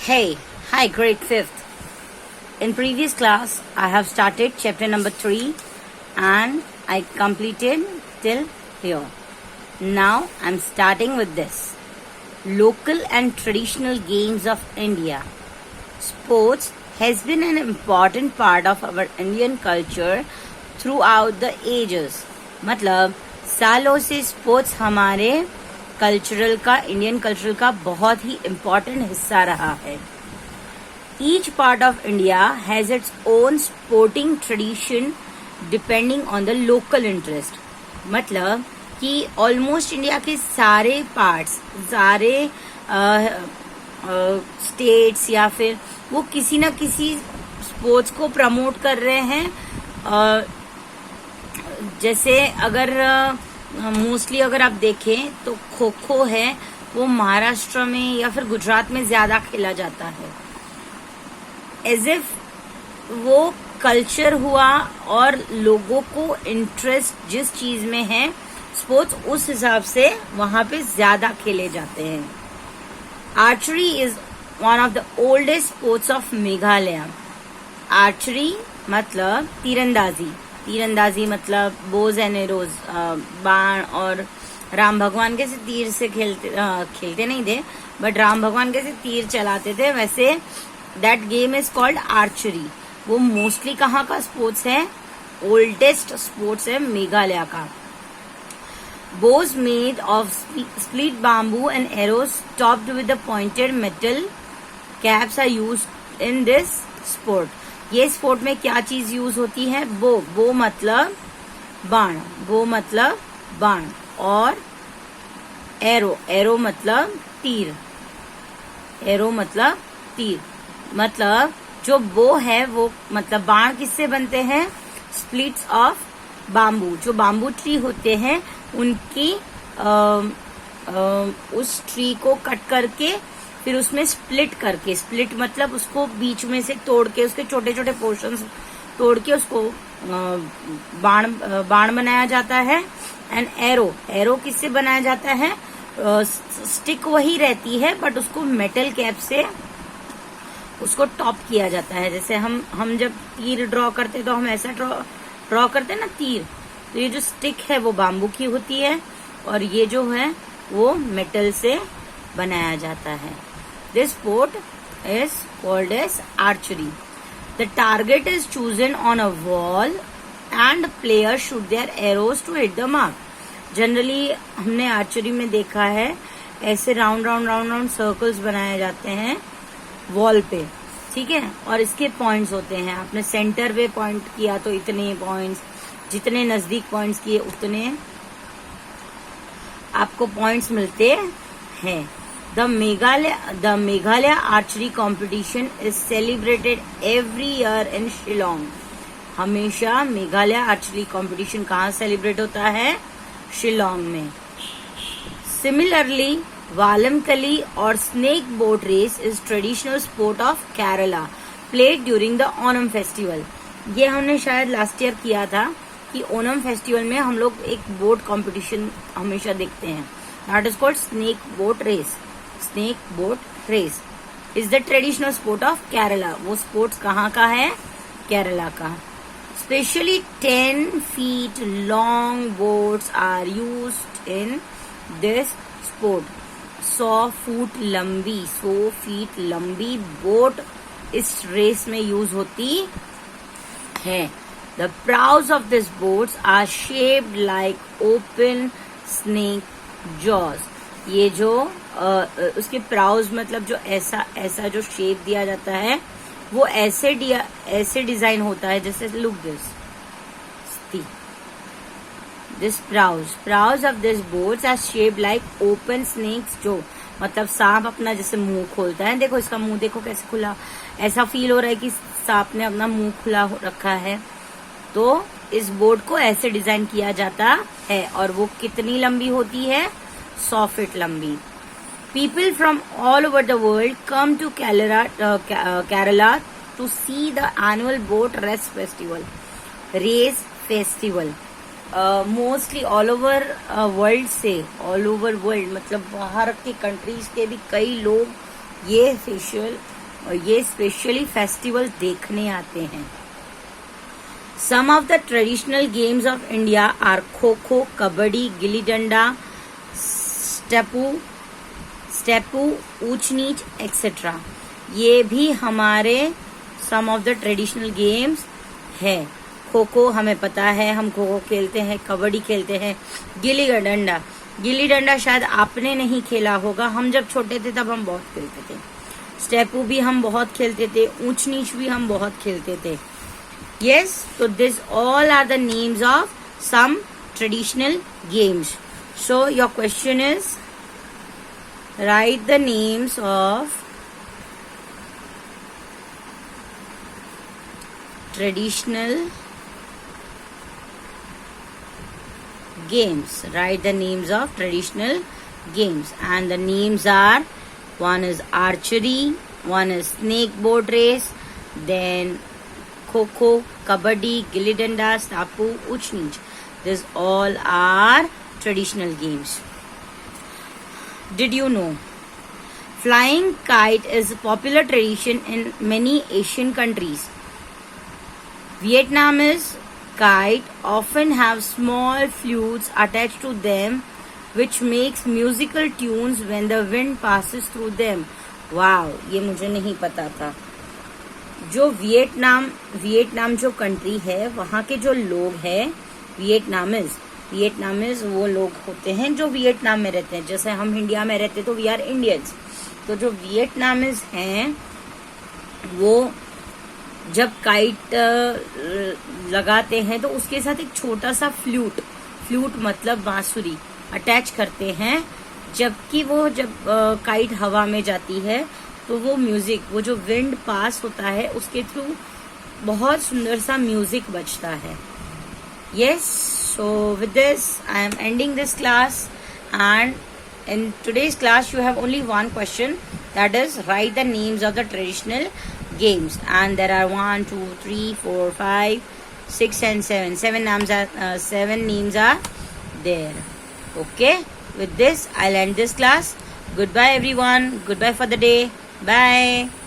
Hi, grade 5th. In previous class, I have started chapter number 3 and I completed till here. Now, I'm starting with this. Local and traditional games of India. Sports has been an important part of our Indian culture throughout the ages. मतलब सालों से sports हमारे Indian cultural का बहुत ही important हिस्सा रहा है. Each part of India has its own sporting tradition depending on the local interest. मतलब कि ऑलमोस्ट इंडिया के सारे पार्ट्स, सारे स्टेट्स या फिर वो किसी न किसी स्पोर्ट्स को प्रमोट कर रहे हैं. जैसे अगर मोस्टली अगर आप देखें तो खो खो है, वो महाराष्ट्र में या फिर गुजरात में ज्यादा खेला जाता है. एज इफ वो कल्चर हुआ और लोगों को इंटरेस्ट जिस चीज में है स्पोर्ट्स, उस हिसाब से वहां पे ज्यादा खेले जाते हैं. Archery is one of the oldest sports of Meghalaya. Archery मतलब तीरंदाजी मतलब बोज एंड एरोज, बाण. और राम भगवान कैसे तीर से खेलते नहीं थे, बट राम भगवान कैसे तीर चलाते थे, वैसे that game is called archery. वो मोस्टली कहाँ का स्पोर्ट्स है? ओल्डेस्ट स्पोर्ट्स है मेघालय का. Bows made of split bamboo and arrows topped with the pointed metal caps are used in this sport. ये स्पोर्ट में क्या चीज यूज होती है? बो मतलब बाण, और एरो मतलब तीर. मतलब जो बो है वो मतलब बाण किससे बनते हैं? Splits of bamboo. जो बाम्बू ट्री होते हैं उनकी उस ट्री को कट करके फिर उसमें स्प्लिट मतलब उसको बीच में से तोड़ के उसके छोटे छोटे पोर्शंस तोड़ के उसको बाण बनाया जाता है. एंड एरो किससे बनाया जाता है? स्टिक वही रहती है बट उसको मेटल कैप से उसको टॉप किया जाता है. जैसे हम जब तीर ड्रॉ करते तो हम ऐसा ड्रॉ करते हैं ना तीर, तो ये जो स्टिक है वो बाम्बू की होती है और ये जो है वो मेटल से बनाया जाता है. This sport is called as archery. The target is chosen on a wall and players shoot their arrows to hit the mark. Generally हमने आर्चरी में देखा है ऐसे राउंड सर्कल्स बनाए जाते हैं वॉल पे, ठीक है, और इसके पॉइंट्स होते हैं. आपने सेंटर पे पॉइंट किया तो इतने पॉइंट्स, जितने नजदीक पॉइंट्स किए उतने आपको पॉइंट्स मिलते हैं. The Meghalaya archery competition is celebrated every year in Shillong. हमेशा मेघालय आर्चरी कंपटीशन कहाँ सेलिब्रेट होता है? शिलोंग में. Similarly, Valamkali और snake boat race is traditional sport of Kerala, played during the Onam festival. ये हमने शायद लास्ट ईयर किया था कि ओनम फेस्टिवल में हम लोग एक बोट कंपटीशन हमेशा देखते हैं. That is called snake boat race. Snake boat race is the traditional sport of Kerala. वो स्पोर्ट्स कहाँ का है? केरला का. Specially 10 feet long boats are used in this sport. 100 feet लंबी बोट इस रेस में यूज होती है. The prows of these boats are shaped like open snake jaws. ये जो उसके प्राउज मतलब जो ऐसा जो शेप दिया जाता है वो ऐसे डिजाइन होता है. जैसे look this prows of this boats are shaped like open snakes. जो मतलब सांप अपना जैसे मुंह खोलता है, देखो इसका मुंह देखो कैसे खुला, ऐसा फील हो रहा है कि सांप ने अपना मुंह खुला रखा है. तो इस बोट को ऐसे डिजाइन किया जाता है और वो कितनी लंबी होती है? 100 फीट लंबी. People from all over the world come to Kerala to see the annual boat race festival. Mostly all over world मतलब बाहर के कंट्रीज के भी कई लोग ये और ये स्पेशली फेस्टिवल देखने आते हैं। Some of the traditional games of India are kho kho, kabaddi, gilli danda, स्टेपू, ऊंच नीच एक्सेट्रा। ये भी हमारे सम ऑफ द ट्रेडिशनल गेम्स है। खो खो हमें पता है, हम खो खो खेलते हैं, कबड्डी खेलते हैं, गिल्ली डंडा शायद आपने नहीं खेला होगा, हम जब छोटे थे तब हम बहुत खेलते थे। स्टेपू भी हम बहुत खेलते थे, ऊंच नीच भी हम बहुत खेलते थे। यस, तो this all are the names of some traditional games. So your question is write the names of traditional games. Write the names of traditional games, and the names are, one is archery, one is snake boat race, then kho kho, kabaddi, gilli danda, stapu, uch neech. These all are traditional games. Did you know flying kite is a popular tradition in many Asian countries? Vietnamese kite often have small flutes attached to them which makes musical tunes when the wind passes through them. Wow, ये मुझे नहीं पता था। जो Vietnam जो country है, वहाँ के जो लोग हैं वियतनामीज वो लोग होते हैं जो वियतनाम में रहते हैं। जैसे हम इंडिया में रहते तो वी आर इंडियंस। तो जो वियतनामीज हैं वो जब काइट लगाते हैं तो उसके साथ एक छोटा सा फ्लूट मतलब बांसुरी अटैच करते हैं, जबकि वो जब काइट हवा में जाती है तो वो म्यूजिक, वो जो विंड पास होता है उसके थ्रू बहुत सुंदर सा म्यूजिक बजता है। Yes, so with this I am ending this class, and in today's class you have only one question, that is write the names of the traditional games, and there are 1 2 3 4 5 6 and 7 names are there. Okay, with this I'll end this class. Goodbye everyone, goodbye for the day, bye.